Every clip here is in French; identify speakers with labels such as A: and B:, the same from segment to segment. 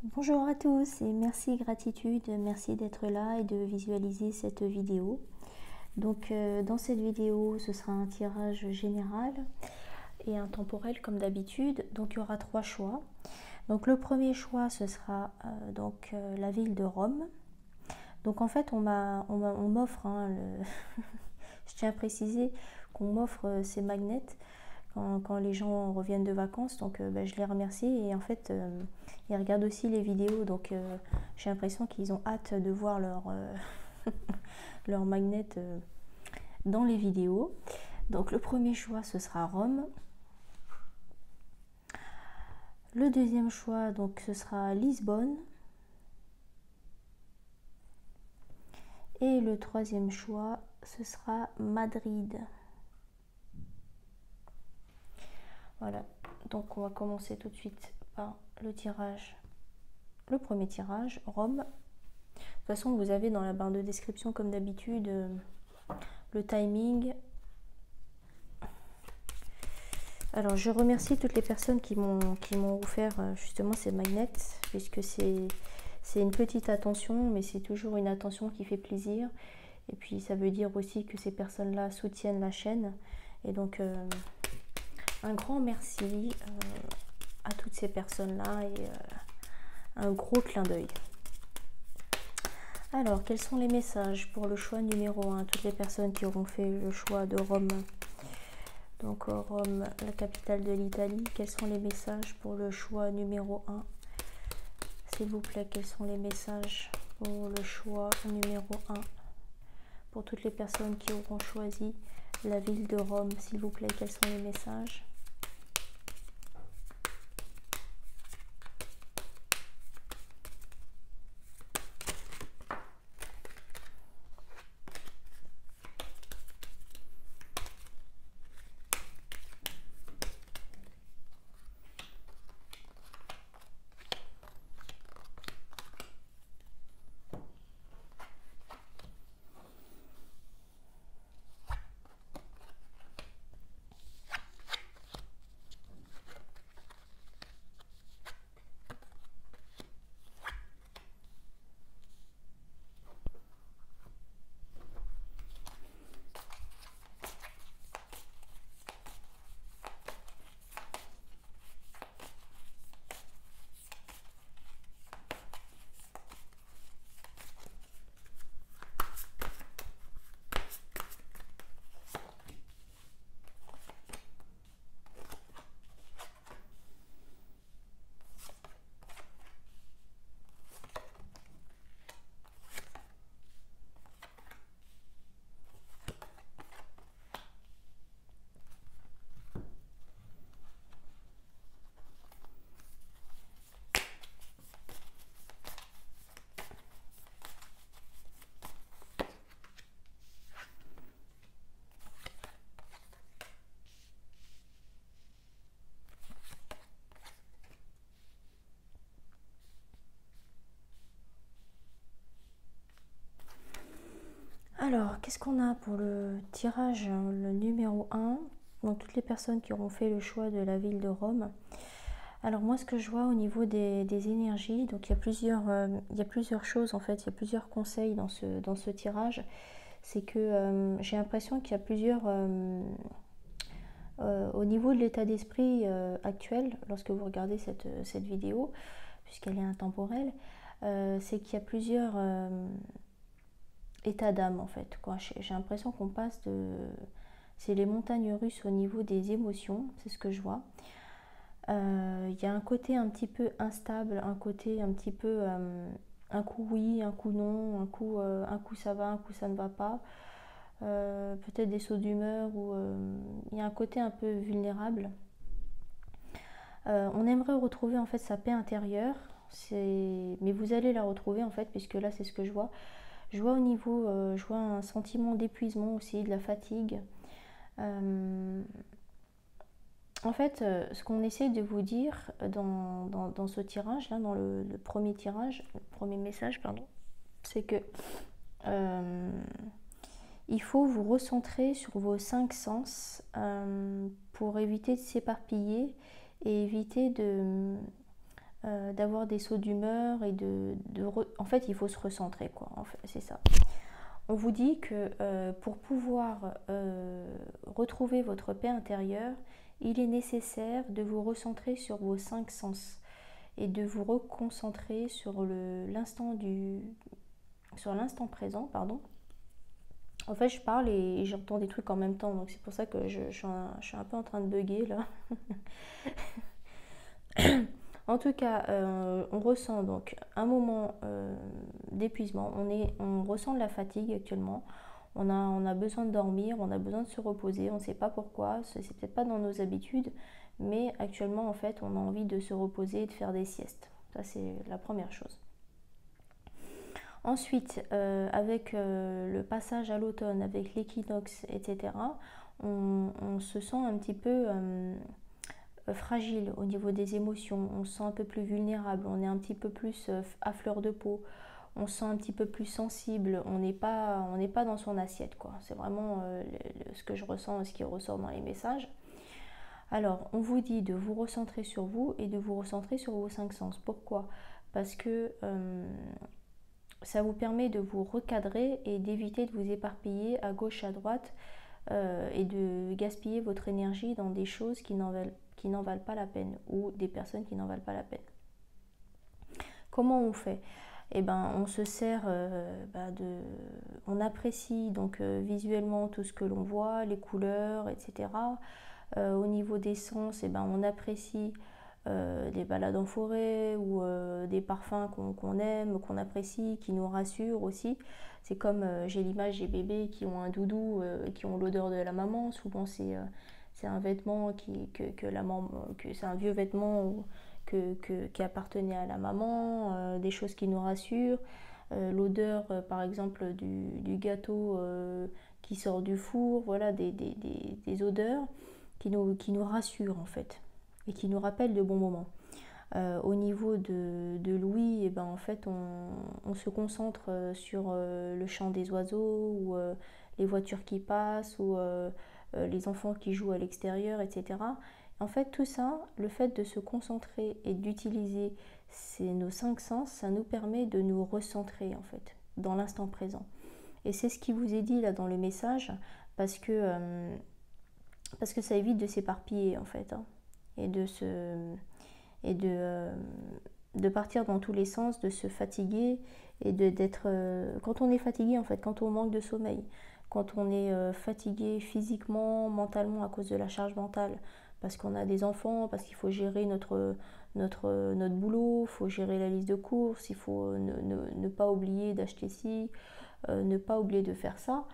A: Bonjour à tous et merci gratitude, merci d'être là et de visualiser cette vidéo. Donc dans cette vidéo, ce sera un tirage général et un temporel comme d'habitude. Donc il y aura trois choix. Donc le premier choix, ce sera la ville de Rome. Donc en fait, on m'offre, je tiens à préciser qu'on m'offre ces magnets quand les gens reviennent de vacances, donc je les remercie et en fait ils regardent aussi les vidéos, donc j'ai l'impression qu'ils ont hâte de voir leur magnet dans les vidéos. Donc le premier choix ce sera Rome. Le deuxième choix donc ce sera Lisbonne. Et le troisième choix ce sera Madrid. Voilà, donc on va commencer tout de suite par le premier tirage, Rome. De toute façon, vous avez dans la barre de description, comme d'habitude, le timing. Alors, je remercie toutes les personnes qui m'ont offert justement ces magnets, puisque c'est une petite attention, mais c'est toujours une attention qui fait plaisir. Et puis, ça veut dire aussi que ces personnes-là soutiennent la chaîne. Et donc, un grand merci à toutes ces personnes-là et un gros clin d'œil. Alors, quels sont les messages pour le choix numéro 1? Toutes les personnes qui auront fait le choix de Rome. Donc, Rome, la capitale de l'Italie. Quels sont les messages pour le choix numéro 1? S'il vous plaît, quels sont les messages pour le choix numéro 1? Pour toutes les personnes qui auront choisi la ville de Rome, s'il vous plaît, quels sont les messages? Alors, qu'est-ce qu'on a pour le tirage, le numéro 1? Donc, toutes les personnes qui auront fait le choix de la ville de Rome. Alors, moi, ce que je vois au niveau des énergies, donc il y a plusieurs choses en fait, il y a plusieurs conseils dans ce tirage. C'est que j'ai l'impression qu'il y a au niveau de l'état d'esprit actuel, lorsque vous regardez cette vidéo, puisqu'elle est intemporelle, c'est qu'il y a plusieurs état d'âme en fait. J'ai l'impression qu'on passe de... C'est les montagnes russes au niveau des émotions, c'est ce que je vois. Il y a un côté un petit peu instable, un côté un petit peu... un coup oui, un coup non, un coup ça va, un coup ça ne va pas. Peut-être des sauts d'humeur ou il y a un côté un peu vulnérable. On aimerait retrouver en fait sa paix intérieure, mais vous allez la retrouver en fait, puisque là c'est ce que je vois. Je vois au niveau, je vois un sentiment d'épuisement aussi, de la fatigue. En fait, ce qu'on essaie de vous dire dans ce tirage, là, dans le premier tirage, le premier message, pardon, c'est que il faut vous recentrer sur vos 5 sens pour éviter de s'éparpiller et éviter d'avoir des sauts d'humeur et en fait, il faut se recentrer, quoi. En fait, c'est ça. On vous dit que pour pouvoir retrouver votre paix intérieure, il est nécessaire de vous recentrer sur vos 5 sens et de vous reconcentrer sur l'instant présent, pardon. En fait, je parle et j'entends des trucs en même temps, donc c'est pour ça que je suis un peu en train de bugger là. En tout cas, on ressent donc un moment d'épuisement, on ressent de la fatigue actuellement, on a besoin de dormir, on a besoin de se reposer, on ne sait pas pourquoi, c'est peut-être pas dans nos habitudes, mais actuellement en fait on a envie de se reposer et de faire des siestes. Ça c'est la première chose. Ensuite, avec le passage à l'automne, avec l'équinoxe, etc., on se sent un petit peu fragile au niveau des émotions, on se sent un peu plus vulnérable, on est un petit peu plus à fleur de peau, on se sent un petit peu plus sensible, on n'est pas dans son assiette, quoi. C'est vraiment ce que je ressens, ce qui ressort dans les messages. Alors, on vous dit de vous recentrer sur vous et de vous recentrer sur vos 5 sens. Pourquoi? Parce que ça vous permet de vous recadrer et d'éviter de vous éparpiller à gauche, à droite et de gaspiller votre énergie dans des choses qui n'en valent pas la peine ou des personnes qui n'en valent pas la peine. Comment on fait? Eh ben, on se sert on apprécie donc visuellement tout ce que l'on voit, les couleurs, etc. Au niveau des sens, eh ben, on apprécie des balades en forêt ou des parfums qu'on aime, qu'on apprécie, qui nous rassurent aussi. C'est comme j'ai l'image des bébés qui ont un doudou, qui ont l'odeur de la maman. Souvent c'est un vêtement que c'est un vieux vêtement qui appartenait à la maman, des choses qui nous rassurent. L'odeur par exemple du gâteau qui sort du four, voilà des odeurs qui nous rassurent en fait et qui nous rappellent de bons moments. Au niveau de l'ouïe, eh ben, en fait, on se concentre sur le chant des oiseaux ou les voitures qui passent ou les enfants qui jouent à l'extérieur, etc. En fait, tout ça, le fait de se concentrer et d'utiliser nos 5 sens, ça nous permet de nous recentrer en fait dans l'instant présent. Et c'est ce qui vous est dit là dans le message parce que ça évite de s'éparpiller en fait, hein, et de partir dans tous les sens, de se fatiguer et d'être quand on est fatigué en fait, quand on manque de sommeil, quand on est fatigué physiquement, mentalement à cause de la charge mentale, parce qu'on a des enfants, parce qu'il faut gérer notre boulot, il faut gérer la liste de courses, il faut ne pas oublier d'acheter ci, ne pas oublier de faire ça.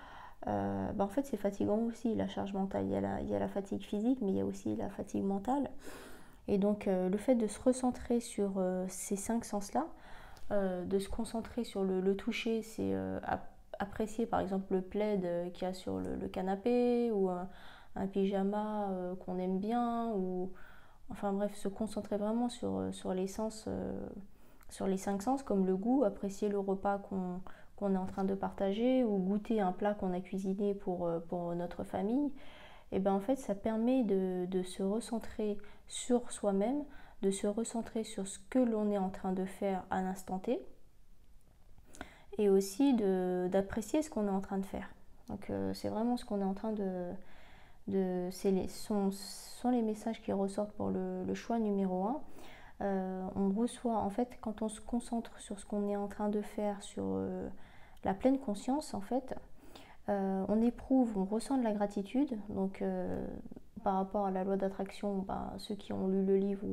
A: En fait c'est fatigant aussi la charge mentale, il y a la fatigue physique mais il y a aussi la fatigue mentale et donc le fait de se recentrer sur ces 5 sens là, de se concentrer sur le toucher, c'est apprécier par exemple le plaid qu'il y a sur le canapé ou un pyjama qu'on aime bien ou enfin bref se concentrer vraiment sur les sens, sur les 5 sens comme le goût, apprécier le repas qu'on est en train de partager ou goûter un plat qu'on a cuisiné pour notre famille, et ben en fait ça permet de se recentrer sur soi-même, de se recentrer sur ce que l'on est en train de faire à l'instant T et aussi d'apprécier ce qu'on est en train de faire. Donc c'est vraiment ce qu'on est en train sont les messages qui ressortent pour le choix numéro 1. On reçoit en fait quand on se concentre sur ce qu'on est en train de faire, sur la pleine conscience en fait, on ressent de la gratitude. Donc par rapport à la loi d'attraction, ceux qui ont lu le livre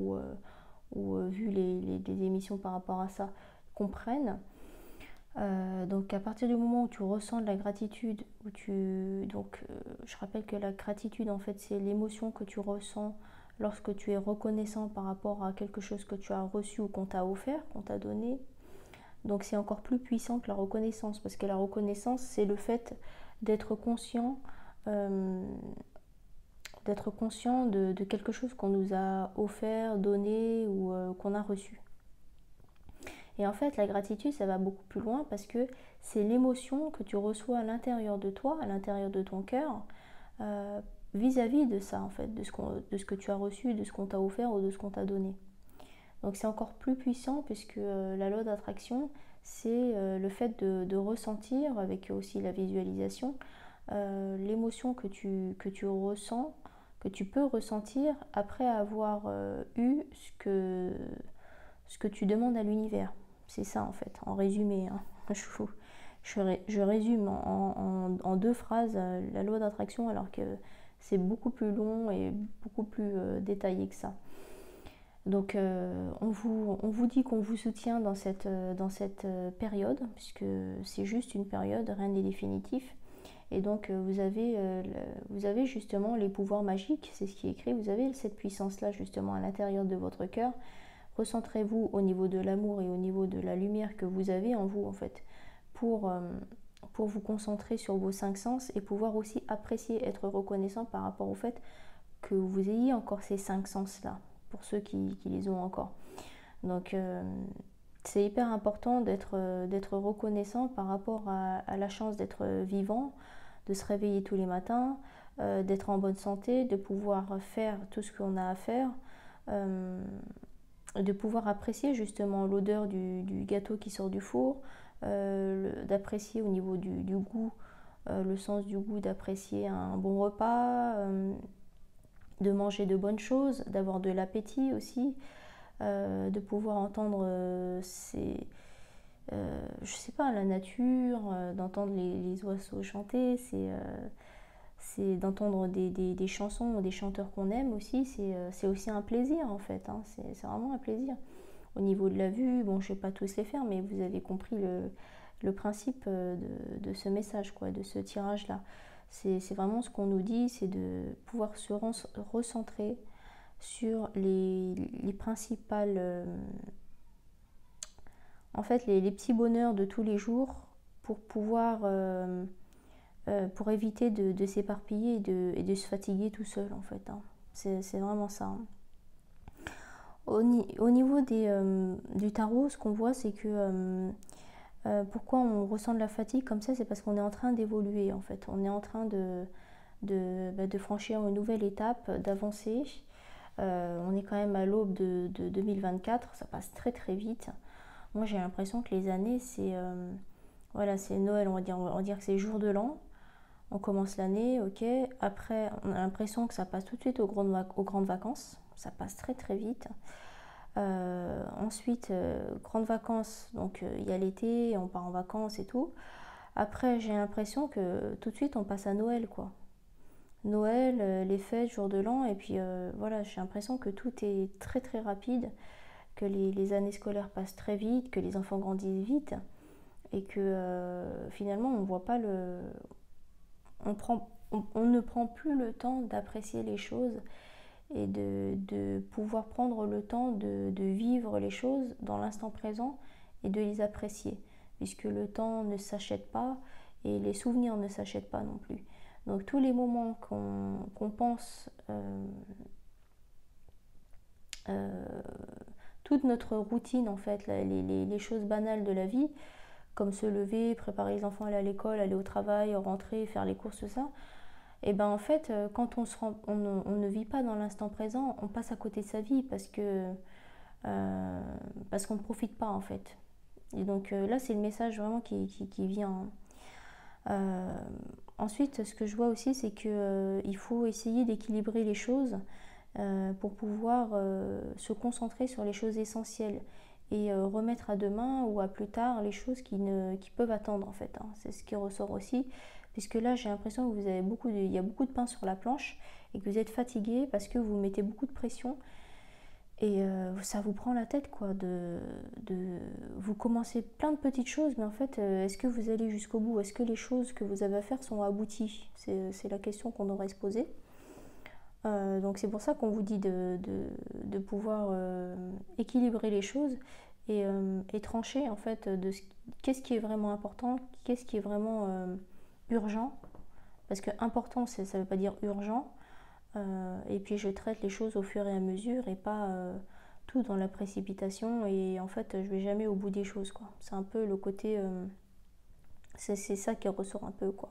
A: ou vu les émissions par rapport à ça comprennent. Donc à partir du moment où tu ressens de la gratitude, je rappelle que la gratitude en fait c'est l'émotion que tu ressens lorsque tu es reconnaissant par rapport à quelque chose que tu as reçu ou qu'on t'a offert, qu'on t'a donné. Donc c'est encore plus puissant que la reconnaissance, parce que la reconnaissance c'est le fait d'être conscient de quelque chose qu'on nous a offert, donné ou qu'on a reçu. Et en fait, la gratitude, ça va beaucoup plus loin parce que c'est l'émotion que tu reçois à l'intérieur de toi, à l'intérieur de ton cœur, vis-à-vis de ça, en fait, de ce que tu as reçu, de ce qu'on t'a offert ou de ce qu'on t'a donné. Donc c'est encore plus puissant puisque la loi d'attraction, c'est le fait de ressentir, avec aussi la visualisation, l'émotion que tu ressens, que tu peux ressentir après avoir eu ce que tu demandes à l'univers. C'est ça en fait, en résumé. Hein. Je résume en 2 phrases la loi d'attraction alors que c'est beaucoup plus long et beaucoup plus détaillé que ça. Donc on vous dit qu'on vous soutient dans cette période, puisque c'est juste une période, rien n'est définitif. Et donc vous avez justement les pouvoirs magiques, c'est ce qui est écrit, vous avez cette puissance-là justement à l'intérieur de votre cœur. Recentrez-vous au niveau de l'amour et au niveau de la lumière que vous avez en vous en fait, pour vous concentrer sur vos 5 sens et pouvoir aussi apprécier, être reconnaissant par rapport au fait que vous ayez encore ces 5 sens-là, pour ceux qui les ont encore. Donc c'est hyper important d'être reconnaissant par rapport à la chance d'être vivant, de se réveiller tous les matins, d'être en bonne santé, de pouvoir faire tout ce qu'on a à faire, de pouvoir apprécier justement l'odeur du gâteau qui sort du four, d'apprécier au niveau du goût, le sens du goût, d'apprécier un bon repas, de manger de bonnes choses, d'avoir de l'appétit aussi, de pouvoir entendre je sais pas, la nature, d'entendre les oiseaux chanter, c'est d'entendre des chansons ou des chanteurs qu'on aime aussi, c'est aussi un plaisir en fait, hein, c'est vraiment un plaisir. Au niveau de la vue, bon, je ne vais pas tous les faire, mais vous avez compris le principe de ce message, quoi, de ce tirage-là. C'est vraiment ce qu'on nous dit, c'est de pouvoir se recentrer sur les principales... en fait, les petits bonheurs de tous les jours pour pouvoir... pour éviter de s'éparpiller et de se fatiguer tout seul, en fait. Hein. C'est vraiment ça. Hein. Au niveau du tarot, ce qu'on voit, c'est que pourquoi on ressent de la fatigue comme ça, c'est parce qu'on est en train d'évoluer en fait. On est en train de franchir une nouvelle étape, d'avancer. On est quand même à l'aube de 2024, ça passe très très vite. Moi j'ai l'impression que les années, voilà, c'est Noël, on va dire que c'est le jour de l'an. On commence l'année, ok. Après, on a l'impression que ça passe tout de suite aux grandes vacances. Ça passe très très vite. Ensuite, grandes vacances, donc il y a l'été, on part en vacances et tout. Après, j'ai l'impression que tout de suite on passe à Noël, quoi. Noël, les fêtes, jour de l'an, et puis voilà, j'ai l'impression que tout est très très rapide, que les années scolaires passent très vite, que les enfants grandissent vite, et que finalement on voit pas on ne prend plus le temps d'apprécier les choses et de pouvoir prendre le temps de vivre les choses dans l'instant présent et de les apprécier, puisque le temps ne s'achète pas et les souvenirs ne s'achètent pas non plus. Donc tous les moments qu'on pense, toute notre routine en fait, les choses banales de la vie, comme se lever, préparer les enfants à aller à l'école, aller au travail, rentrer, faire les courses, tout ça, et ben en fait, quand on ne vit pas dans l'instant présent, on passe à côté de sa vie parce qu'on ne profite pas en fait. Et donc là, c'est le message vraiment qui vient. Ensuite, ce que je vois aussi, c'est qu'il faut essayer d'équilibrer les choses pour pouvoir se concentrer sur les choses essentielles et remettre à demain ou à plus tard les choses qui peuvent attendre en fait. Hein. C'est ce qui ressort aussi. Puisque là, j'ai l'impression que il y a beaucoup de pain sur la planche et que vous êtes fatigué parce que vous mettez beaucoup de pression et ça vous prend la tête, quoi. Vous commencez plein de petites choses, mais en fait, est-ce que vous allez jusqu'au bout? Est-ce que les choses que vous avez à faire sont abouties? C'est la question qu'on devrait se poser. Donc c'est pour ça qu'on vous dit de pouvoir équilibrer les choses et trancher en fait qu'est-ce qui est vraiment important, qu'est-ce qui est vraiment urgent, parce que important ça ne veut pas dire urgent, et puis je traite les choses au fur et à mesure et pas tout dans la précipitation, et en fait je vais jamais au bout des choses, quoi. C'est un peu le côté c'est ça qui ressort un peu, quoi.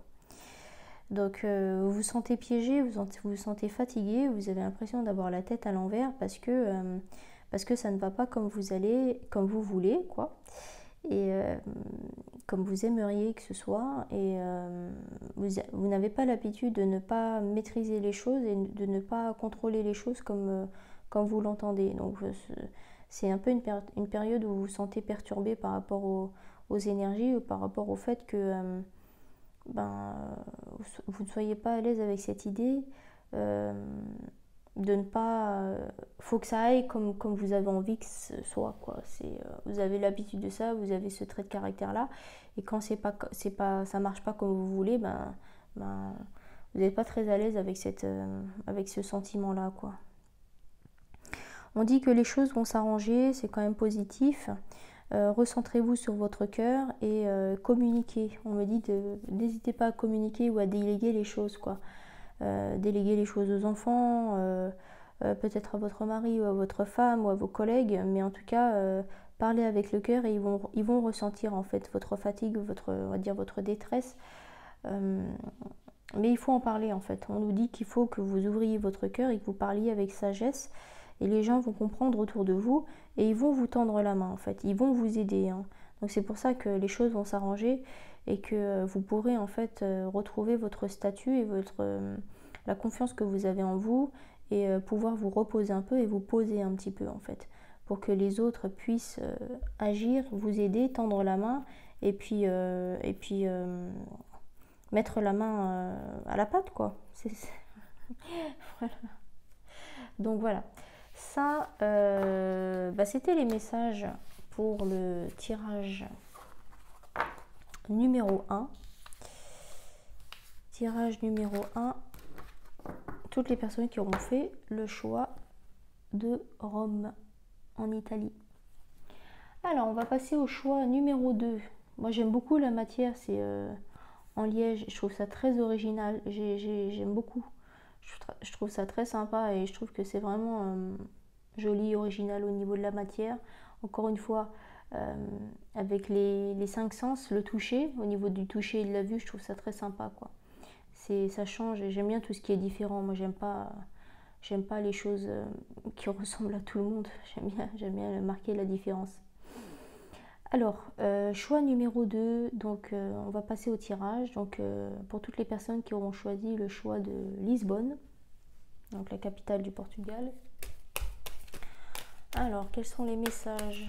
A: Donc vous vous sentez piégé, vous vous sentez fatigué, vous avez l'impression d'avoir la tête à l'envers parce que parce que ça ne va pas comme vous voulez, quoi, et comme vous aimeriez que ce soit, et vous n'avez pas l'habitude de ne pas maîtriser les choses et de ne pas contrôler les choses comme vous l'entendez. Donc c'est un peu une période où vous vous sentez perturbé par rapport aux énergies, ou par rapport au fait que vous ne soyez pas à l'aise avec cette idée de ne pas... faut que ça aille comme vous avez envie que ce soit, quoi. Vous avez l'habitude de ça, vous avez ce trait de caractère-là, et quand ça marche pas comme vous voulez, vous n'êtes pas très à l'aise avec ce sentiment-là, quoi. On dit que les choses vont s'arranger, c'est quand même positif. Recentrez-vous sur votre cœur et communiquez. On me dit n'hésitez pas à communiquer ou à déléguer les choses, quoi. Déléguer les choses aux enfants, peut-être à votre mari ou à votre femme ou à vos collègues, mais en tout cas, parlez avec le cœur et ils vont ressentir en fait votre fatigue, on va dire votre détresse. Mais il faut en parler en fait. On nous dit qu'il faut que vous ouvriez votre cœur et que vous parliez avec sagesse, et les gens vont comprendre autour de vous et ils vont vous tendre la main en fait. Ils vont vous aider, hein. Donc c'est pour ça que les choses vont s'arranger et que vous pourrez en fait retrouver votre statut et la confiance que vous avez en vous, et pouvoir vous reposer un peu et vous poser un petit peu en fait, pour que les autres puissent agir, vous aider, tendre la main, et puis mettre la main à la pâte, quoi. Voilà. Donc voilà, ça c'était les messages pour le tirage numéro 1. Tirage numéro 1, toutes les personnes qui auront fait le choix de Rome en Italie. Alors on va passer au choix numéro 2. Moi j'aime beaucoup la matière, c'est en liège, je trouve ça très original, j'aime beaucoup. Je trouve ça très sympa et je trouve que c'est vraiment joli, original au niveau de la matière. Encore une fois, avec les 5 sens, le toucher, au niveau du toucher et de la vue, je trouve ça très sympa, quoi. Ça change, et j'aime bien tout ce qui est différent. Moi j'aime pas les choses qui ressemblent à tout le monde. J'aime bien marquer la différence. Alors, choix numéro 2, donc on va passer au tirage. Donc pour toutes les personnes qui auront choisi le choix de Lisbonne, donc la capitale du Portugal. Alors, quels sont les messages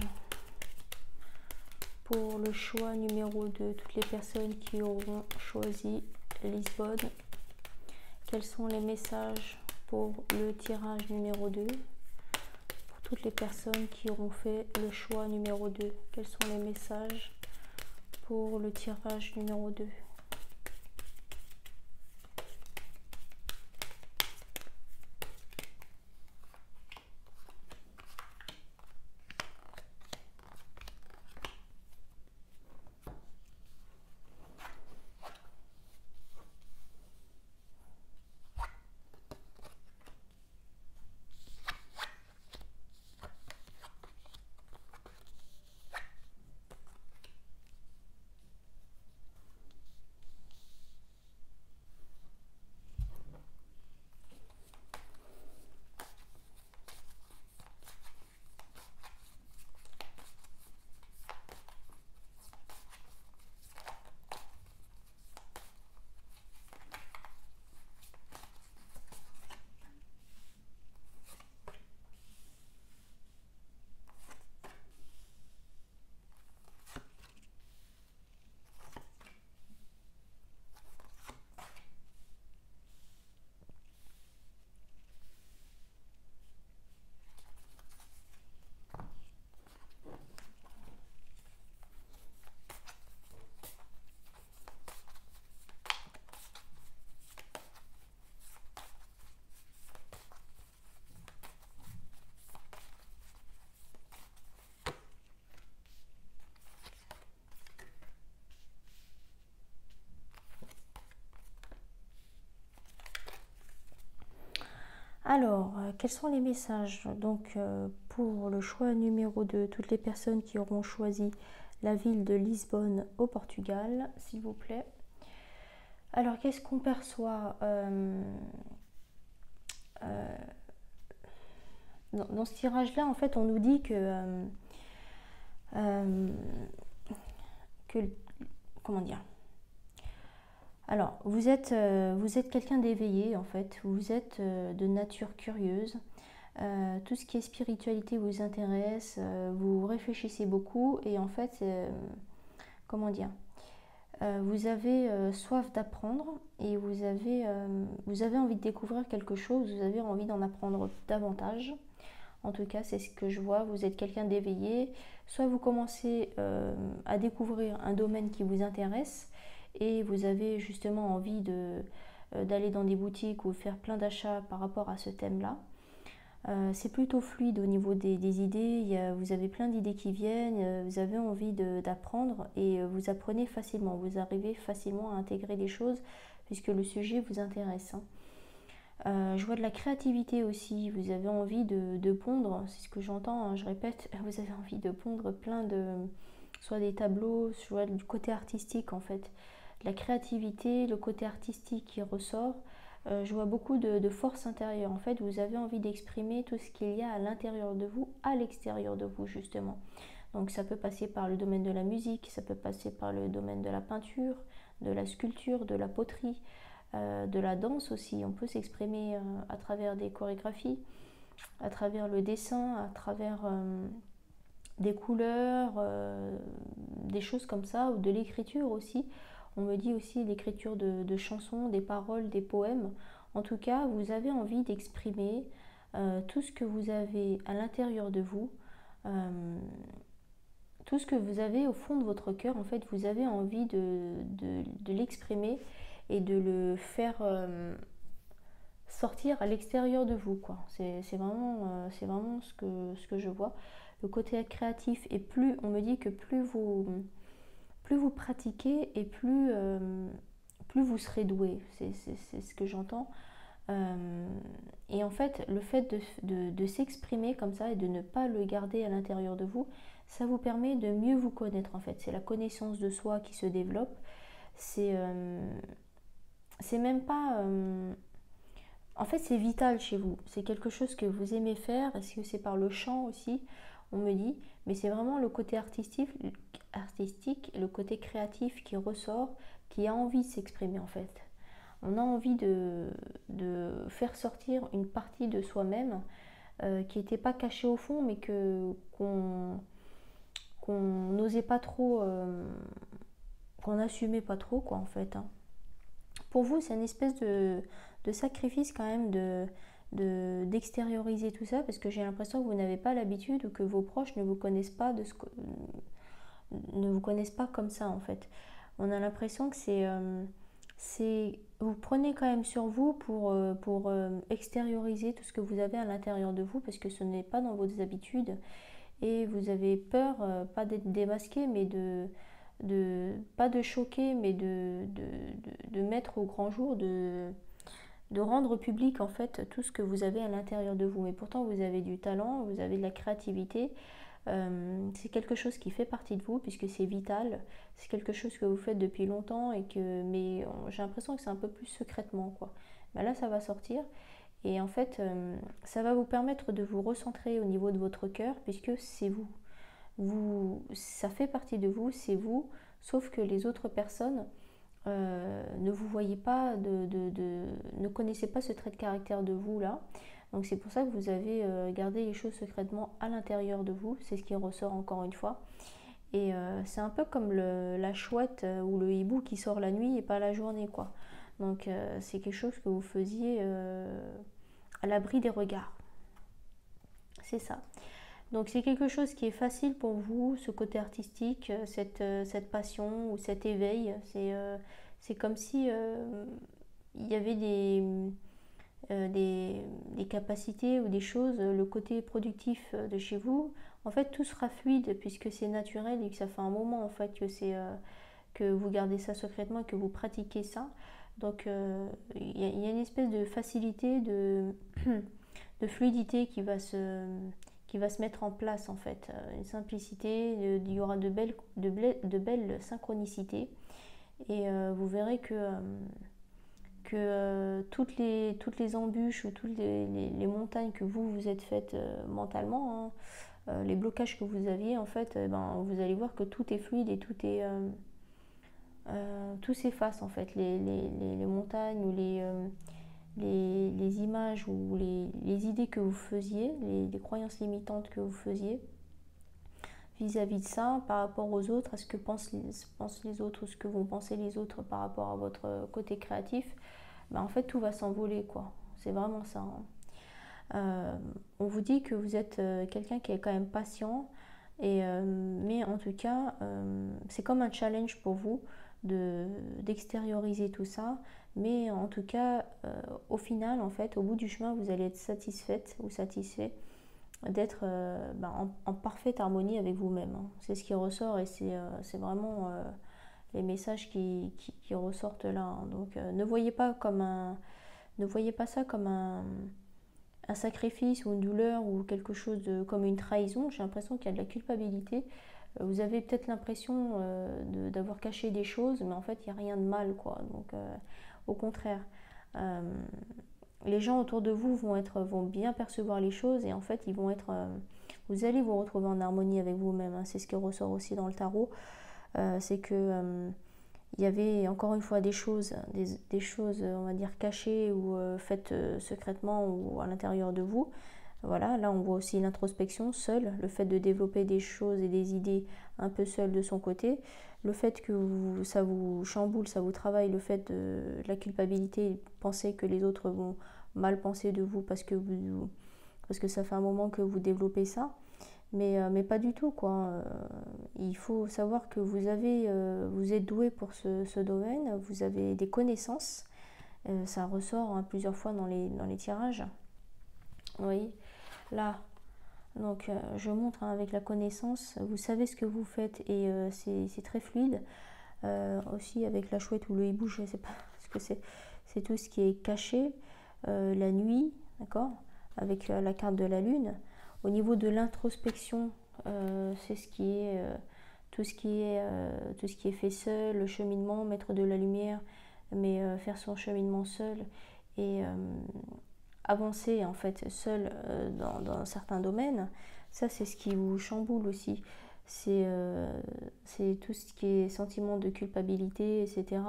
A: pour le choix numéro 2, toutes les personnes qui auront choisi Lisbonne? Quels sont les messages pour le tirage numéro 2? Pour toutes les personnes qui auront fait le choix numéro 2, quels sont les messages pour le tirage numéro 2? Alors, quels sont les messages? Donc, pour le choix numéro 2, toutes les personnes qui auront choisi la ville de Lisbonne au Portugal, s'il vous plaît. Alors, qu'est-ce qu'on perçoit? dans ce tirage-là, en fait, on nous dit que comment dire? Alors, vous êtes quelqu'un d'éveillé, en fait. Vous êtes de nature curieuse. Tout ce qui est spiritualité vous intéresse. Vous réfléchissez beaucoup. Et en fait, comment dire? Vous avez soif d'apprendre et vous avez envie de découvrir quelque chose. Vous avez envie d'en apprendre davantage. En tout cas, c'est ce que je vois. Vous êtes quelqu'un d'éveillé. Soit vous commencez à découvrir un domaine qui vous intéresse et vous avez justement envie d'aller dans des boutiques ou faire plein d'achats par rapport à ce thème-là. C'est plutôt fluide au niveau des idées. Vous avez plein d'idées qui viennent. Vous avez envie d'apprendre et vous apprenez facilement. Vous arrivez facilement à intégrer des choses puisque le sujet vous intéresse. Je vois de la créativité aussi, vous avez envie de pondre, c'est ce que j'entends, hein, je répète, vous avez envie de pondre plein soit des tableaux, soit du côté artistique en fait. La créativité, le côté artistique qui ressort, je vois beaucoup de force intérieure. En fait, vous avez envie d'exprimer tout ce qu'il y a à l'intérieur de vous, à l'extérieur de vous justement. Donc ça peut passer par le domaine de la musique, ça peut passer par le domaine de la peinture, de la sculpture, de la poterie, de la danse aussi. On peut s'exprimer à travers des chorégraphies, à travers le dessin, à travers des couleurs, des choses comme ça, ou de l'écriture aussi. On me dit aussi l'écriture de chansons, des paroles, des poèmes. En tout cas, vous avez envie d'exprimer tout ce que vous avez à l'intérieur de vous, tout ce que vous avez au fond de votre cœur. En fait, vous avez envie de l'exprimer et de le faire sortir à l'extérieur de vous, quoi. C'est vraiment ce que je vois. Le côté créatif, et plus on me dit que plus vous pratiquez et plus vous serez doué. C'est ce que j'entends. Et en fait, le fait de s'exprimer comme ça et de ne pas le garder à l'intérieur de vous, ça vous permet de mieux vous connaître en fait. C'est la connaissance de soi qui se développe. C'est même pas... en fait, c'est vital chez vous. C'est quelque chose que vous aimez faire. Est-ce que c'est par le chant aussi? On me dit. Mais c'est vraiment le côté artistique, le côté créatif qui ressort, qui a envie de s'exprimer en fait. On a envie de faire sortir une partie de soi-même qui n'était pas cachée au fond, mais qu'on n'osait pas trop, qu'on n'assumait pas trop, quoi, en fait. Hein. Pour vous, c'est une espèce de sacrifice quand même d'extérioriser tout ça, parce que j'ai l'impression que vous n'avez pas l'habitude ou que vos proches ne vous connaissent pas ne vous connaissent pas comme ça, en fait. On a l'impression que vous prenez quand même sur vous pour extérioriser tout ce que vous avez à l'intérieur de vous, parce que ce n'est pas dans vos habitudes et vous avez peur, pas d'être démasqué, mais pas de choquer, mais de mettre au grand jour, de rendre public en fait tout ce que vous avez à l'intérieur de vous. Mais pourtant vous avez du talent, vous avez de la créativité. C'est quelque chose qui fait partie de vous puisque c'est vital, c'est quelque chose que vous faites depuis longtemps mais j'ai l'impression que c'est un peu plus secrètement quoi. Ben là ça va sortir et en fait ça va vous permettre de vous recentrer au niveau de votre cœur puisque c'est ça fait partie de vous, c'est vous, sauf que les autres personnes ne vous voyez pas, ne connaissez pas ce trait de caractère de vous là. Donc c'est pour ça que vous avez gardé les choses secrètement à l'intérieur de vous, c'est ce qui ressort encore une fois. Et c'est un peu comme la chouette ou le hibou qui sort la nuit et pas la journée quoi. Donc c'est quelque chose que vous faisiez à l'abri des regards. C'est ça. Donc c'est quelque chose qui est facile pour vous, ce côté artistique, cette passion ou cet éveil. C'est comme si il y avait des capacités ou des choses, le côté productif de chez vous. En fait, tout sera fluide puisque c'est naturel et que ça fait un moment en fait que vous gardez ça secrètement et que vous pratiquez ça. Donc il y a une espèce de facilité, de fluidité qui va se mettre en place en fait, une simplicité, il y aura de belles synchronicités et vous verrez que que toutes les embûches ou toutes les montagnes que vous êtes faites mentalement, hein, les blocages que vous aviez, en fait, vous allez voir que tout est fluide et tout s'efface, en fait. Les montagnes ou les images ou les idées que vous faisiez, les croyances limitantes que vous faisiez vis-à-vis de ça, par rapport aux autres, à ce que pensent les autres, ou ce que vont penser les autres par rapport à votre côté créatif, en fait tout va s'envoler, quoi. C'est vraiment ça, hein. On vous dit que vous êtes quelqu'un qui est quand même patient, mais en tout cas, c'est comme un challenge pour vous d'extérioriser tout ça, mais en tout cas, au final, en fait, au bout du chemin, vous allez être satisfaite ou satisfait d'être en parfaite harmonie avec vous-même, hein. C'est ce qui ressort, et c'est vraiment les messages qui ressortent là, hein. Donc ne voyez pas ça comme un sacrifice ou une douleur ou quelque chose comme une trahison. J'ai l'impression qu'il y a de la culpabilité. Vous avez peut-être l'impression d'avoir caché des choses, mais en fait il n'y a rien de mal, quoi. Donc au contraire, les gens autour de vous vont bien percevoir les choses, et en fait vous allez vous retrouver en harmonie avec vous-même, hein. C'est ce qui ressort aussi dans le tarot, c'est que il y avait encore une fois des choses, on va dire cachées ou faites secrètement ou à l'intérieur de vous. Voilà, là on voit aussi l'introspection seule, le fait de développer des choses et des idées un peu seul de son côté, le fait que ça vous chamboule, ça vous travaille, le fait de la culpabilité, penser que les autres vont mal penser de vous parce que ça fait un moment que vous développez ça, mais pas du tout, quoi. Il faut savoir que vous êtes doué pour ce domaine, vous avez des connaissances, ça ressort, hein, plusieurs fois dans les tirages. Oui, là, donc je montre, hein, avec la connaissance, vous savez ce que vous faites, et c'est très fluide. Aussi avec la chouette ou le hibou, je ne sais pas ce que c'est tout ce qui est caché, la nuit, d'accord, avec la carte de la lune. Au niveau de l'introspection, c'est tout ce qui est fait seul, le cheminement, mettre de la lumière, mais faire son cheminement seul, et avancer en fait seul dans certains domaines. Ça, c'est ce qui vous chamboule aussi. C'est tout ce qui est sentiment de culpabilité, etc.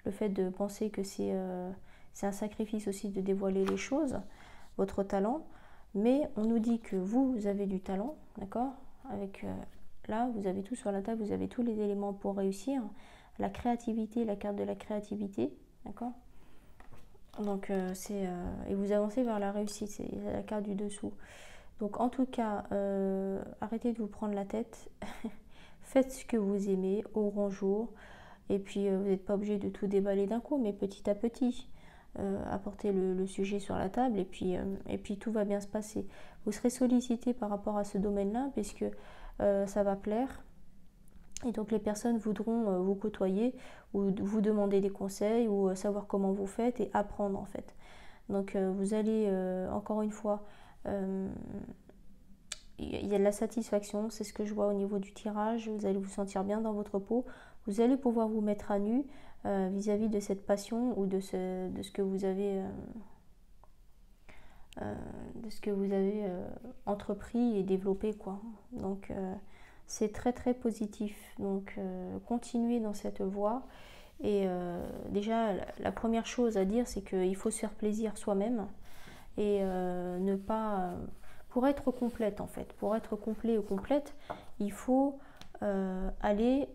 A: Le fait de penser que c'est un sacrifice aussi de dévoiler les choses, votre talent. Mais on nous dit que vous avez du talent, d'accord? Là, vous avez tout sur la table, vous avez tous les éléments pour réussir. La créativité, la carte de la créativité, d'accord? Donc, et vous avancez vers la réussite, c'est la carte du dessous. Donc en tout cas, arrêtez de vous prendre la tête, faites ce que vous aimez au grand jour, et puis vous n'êtes pas obligé de tout déballer d'un coup, mais petit à petit, apportez le sujet sur la table, et puis tout va bien se passer. Vous serez sollicité par rapport à ce domaine-là, puisque ça va plaire, et donc les personnes voudront vous côtoyer, ou vous demander des conseils, ou savoir comment vous faites, et apprendre en fait. Donc vous allez, encore une fois, il y a de la satisfaction, c'est ce que je vois au niveau du tirage. Vous allez vous sentir bien dans votre peau, vous allez pouvoir vous mettre à nu vis-à-vis de cette passion, ou de ce que vous avez entrepris et développé, quoi. Donc c'est très très positif, donc continuez dans cette voie. Et déjà la première chose à dire, c'est qu'il faut se faire plaisir soi-même, et ne pas... Pour être complète, en fait, pour être complet ou complète, il faut aller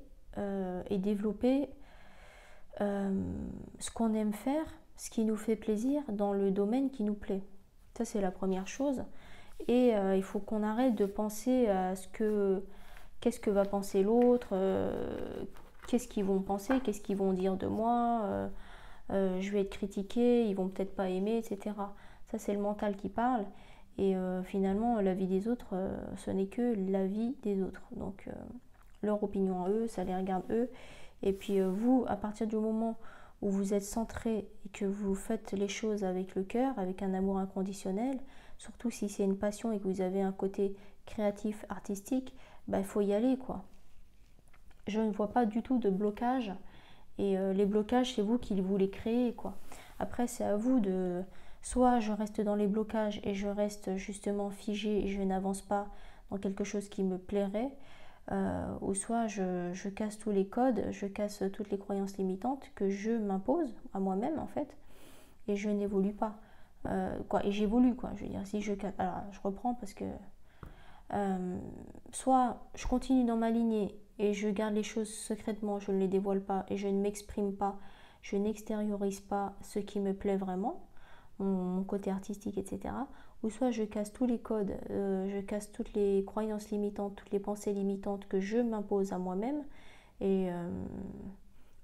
A: et développer ce qu'on aime faire, ce qui nous fait plaisir dans le domaine qui nous plaît. Ça, c'est la première chose. Et il faut qu'on arrête de penser à qu'est-ce que va penser l'autre, qu'est-ce qu'ils vont penser, qu'est-ce qu'ils vont dire de moi, je vais être critiqué, ils vont peut-être pas aimer, etc. Ça, c'est le mental qui parle. Et finalement, la vie des autres, ce n'est que la vie des autres. Donc, leur opinion à eux, ça les regarde eux. Et puis vous, à partir du moment où vous êtes centré et que vous faites les choses avec le cœur, avec un amour inconditionnel, surtout si c'est une passion et que vous avez un côté créatif, artistique, il faut y aller, quoi. Je ne vois pas du tout de blocage. Et les blocages, c'est vous qui vous les créez, quoi. Après, c'est à vous de... Soit je reste dans les blocages et je reste justement figée et je n'avance pas dans quelque chose qui me plairait, ou soit je casse tous les codes, je casse toutes les croyances limitantes que je m'impose à moi-même, en fait, et je n'évolue pas. Et j'évolue, quoi. Je veux dire, si je casse... Alors, je reprends parce que... soit je continue dans ma lignée et je garde les choses secrètement, je ne les dévoile pas et je ne m'exprime pas, je n'extériorise pas ce qui me plaît vraiment, mon côté artistique, etc. Ou soit je casse tous les codes, je casse toutes les croyances limitantes, toutes les pensées limitantes que je m'impose à moi-même. Et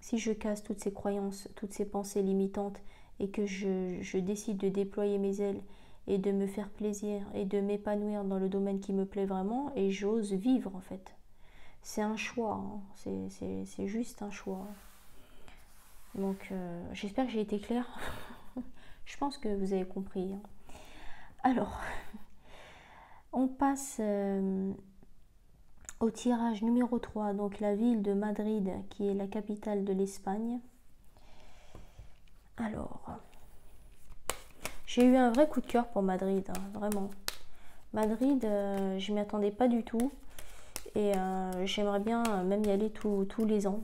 A: si je casse toutes ces croyances, toutes ces pensées limitantes et que je décide de déployer mes ailes et de me faire plaisir et de m'épanouir dans le domaine qui me plaît vraiment, et j'ose vivre, en fait. C'est un choix, hein. C'est juste un choix. Donc j'espère que j'ai été claire. Je pense que vous avez compris, hein. Alors, on passe au tirage numéro 3, donc la ville de Madrid, qui est la capitale de l'Espagne. Alors, j'ai eu un vrai coup de cœur pour Madrid, hein, vraiment. Madrid, je ne m'y attendais pas du tout. Et j'aimerais bien même y aller tous les ans.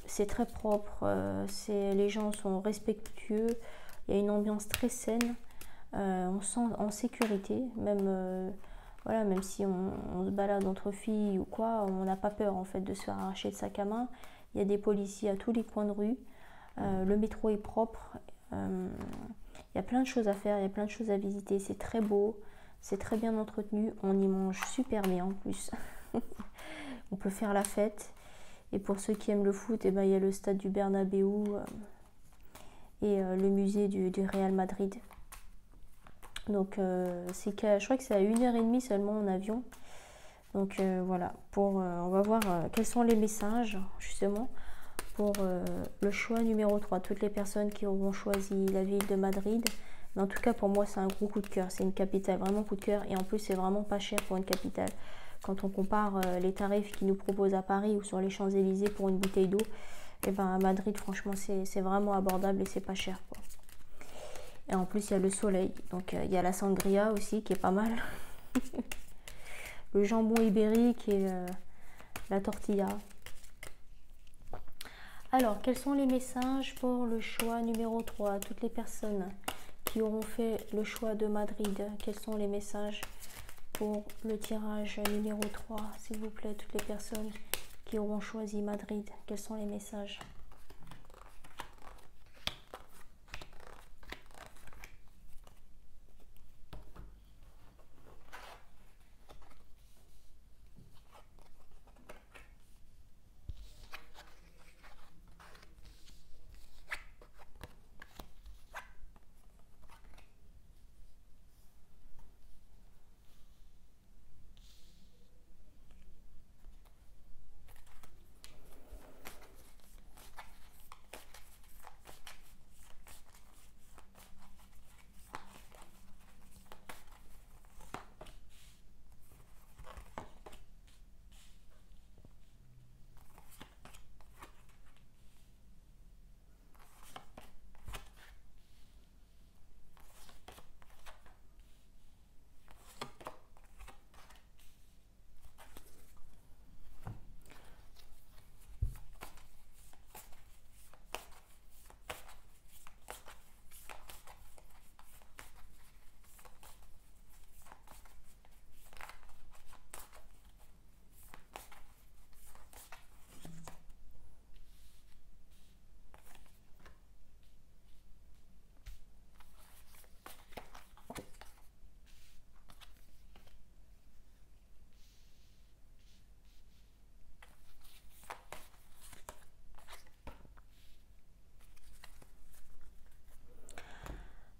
A: C'est très propre, les gens sont respectueux, il y a une ambiance très saine, on se sent en sécurité, même, voilà, même si on se balade entre filles ou quoi, on n'a pas peur en fait de se faire arracher de sac à main. Il y a des policiers à tous les coins de rue, le métro est propre, il y a plein de choses à faire, il y a plein de choses à visiter, c'est très beau, c'est très bien entretenu, on y mange super bien en plus. On peut faire la fête. Et pour ceux qui aiment le foot, eh ben, il y a le stade du Bernabéu et le musée du Real Madrid. Donc je crois que c'est à 1h30 seulement en avion. Donc voilà, on va voir quels sont les messages justement pour le choix numéro 3. Toutes les personnes qui auront choisi la ville de Madrid. Mais en tout cas pour moi c'est un gros coup de cœur. C'est une capitale vraiment coup de cœur. Et en plus c'est vraiment pas cher pour une capitale. Quand on compare les tarifs qu'ils nous proposent à Paris ou sur les Champs-Élysées pour une bouteille d'eau, et ben à Madrid, franchement, c'est vraiment abordable et c'est pas cher, quoi. Et en plus, il y a le soleil. Donc, il y a la sangria aussi qui est pas mal. Le jambon ibérique et la tortilla. Alors, quels sont les messages pour le choix numéro 3? Toutes les personnes qui auront fait le choix de Madrid, quels sont les messages pour le tirage numéro 3, s'il vous plaît, toutes les personnes qui auront choisi Madrid, quels sont les messages?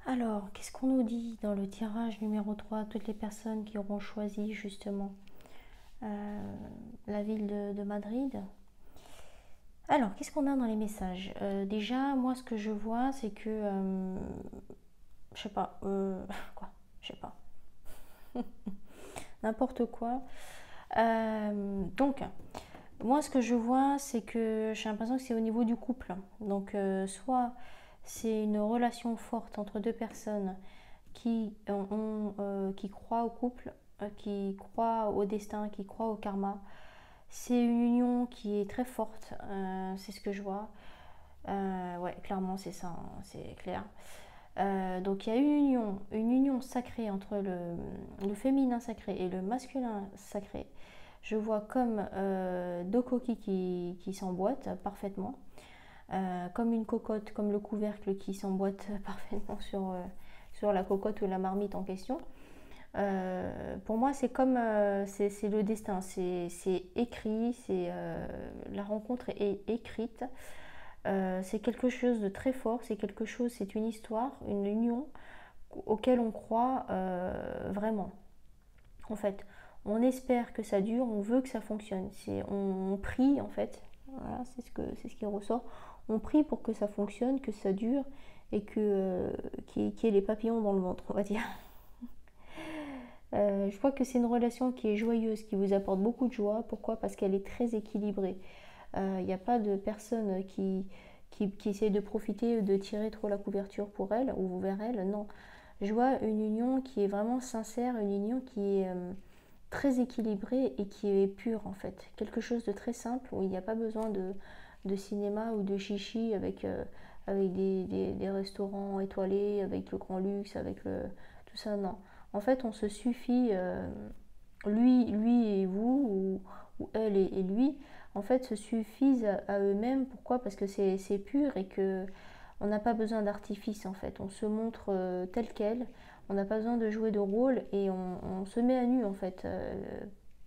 A: Alors, qu'est-ce qu'on nous dit dans le tirage numéro 3, toutes les personnes qui auront choisi justement la ville de Madrid? Alors, qu'est-ce qu'on a dans les messages? Déjà, moi, ce que je vois, c'est que... je sais pas. Quoi? Je sais pas. N'importe quoi. Donc, Moi, ce que je vois, c'est que j'ai l'impression que c'est au niveau du couple. Donc, soit c'est une relation forte entre deux personnes qui croient au couple, qui croient au destin, qui croient au karma. C'est une union qui est très forte, c'est ce que je vois. Ouais, clairement, c'est ça, hein, c'est clair. Donc il y a une union sacrée entre le féminin sacré et le masculin sacré. Je vois comme deux coquilles qui s'emboîtent parfaitement, comme une cocotte, comme le couvercle qui s'emboîte parfaitement sur la cocotte ou la marmite en question. Pour moi, c'est comme c'est le destin, c'est écrit, la rencontre est écrite. C'est quelque chose de très fort, c'est une histoire, une union auquel on croit vraiment. En fait, on espère que ça dure, on veut que ça fonctionne. On prie en fait, voilà, c'est ce qui ressort. On prie pour que ça fonctionne, que ça dure et qu'il y ait les papillons dans le ventre, on va dire. Je crois que c'est une relation qui est joyeuse, qui vous apporte beaucoup de joie. Pourquoi? Parce qu'elle est très équilibrée. Il n'y a pas de personne qui essaie de profiter, de tirer trop la couverture pour elle ou vers elle. Non. Je vois une union qui est vraiment sincère, une union qui est très équilibrée et qui est pure en fait. Quelque chose de très simple où il n'y a pas besoin de cinéma ou de chichi avec des restaurants étoilés, avec le grand luxe, tout ça. Non. En fait, on se suffit, lui et vous, ou elle et lui, en fait, se suffisent à eux-mêmes. Pourquoi? Parce que c'est pur et que on n'a pas besoin d'artifice en fait. On se montre tel quel. On n'a pas besoin de jouer de rôle et on se met à nu en fait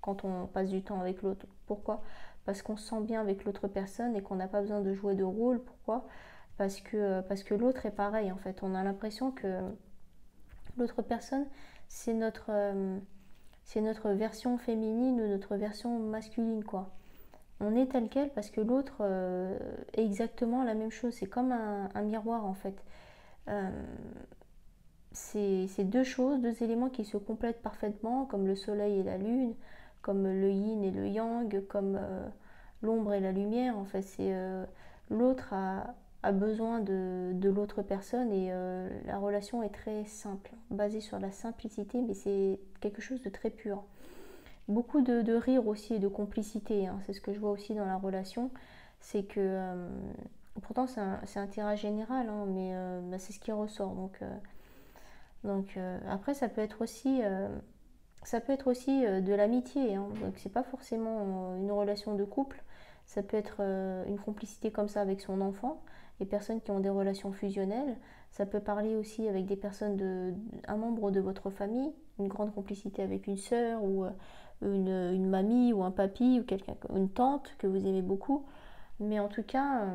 A: quand on passe du temps avec l'autre. Pourquoi? Parce qu'on se sent bien avec l'autre personne et qu'on n'a pas besoin de jouer de rôle. Pourquoi? Parce que l'autre est pareil en fait. On a l'impression que l'autre personne, c'est notre version féminine ou notre version masculine quoi. On est tel quel parce que l'autre est exactement la même chose. C'est comme un miroir en fait. Euh, c'est deux choses, deux éléments qui se complètent parfaitement, comme le soleil et la lune, comme le yin et le yang, comme l'ombre et la lumière. En fait, l'autre a besoin de l'autre personne et la relation est très simple, basée sur la simplicité, mais c'est quelque chose de très pur. Beaucoup de rire aussi et de complicité, hein. C'est ce que je vois aussi dans la relation. C'est que, pourtant c'est un tirage général, hein, mais bah, c'est ce qui ressort. Donc après ça peut être aussi de l'amitié, hein. Donc c'est pas forcément une relation de couple. Ça peut être une complicité comme ça avec son enfant, les personnes qui ont des relations fusionnelles. Ça peut parler aussi avec des personnes un membre de votre famille, une grande complicité avec une sœur ou une mamie ou un papy ou quelqu'un, une tante que vous aimez beaucoup. Mais en tout cas,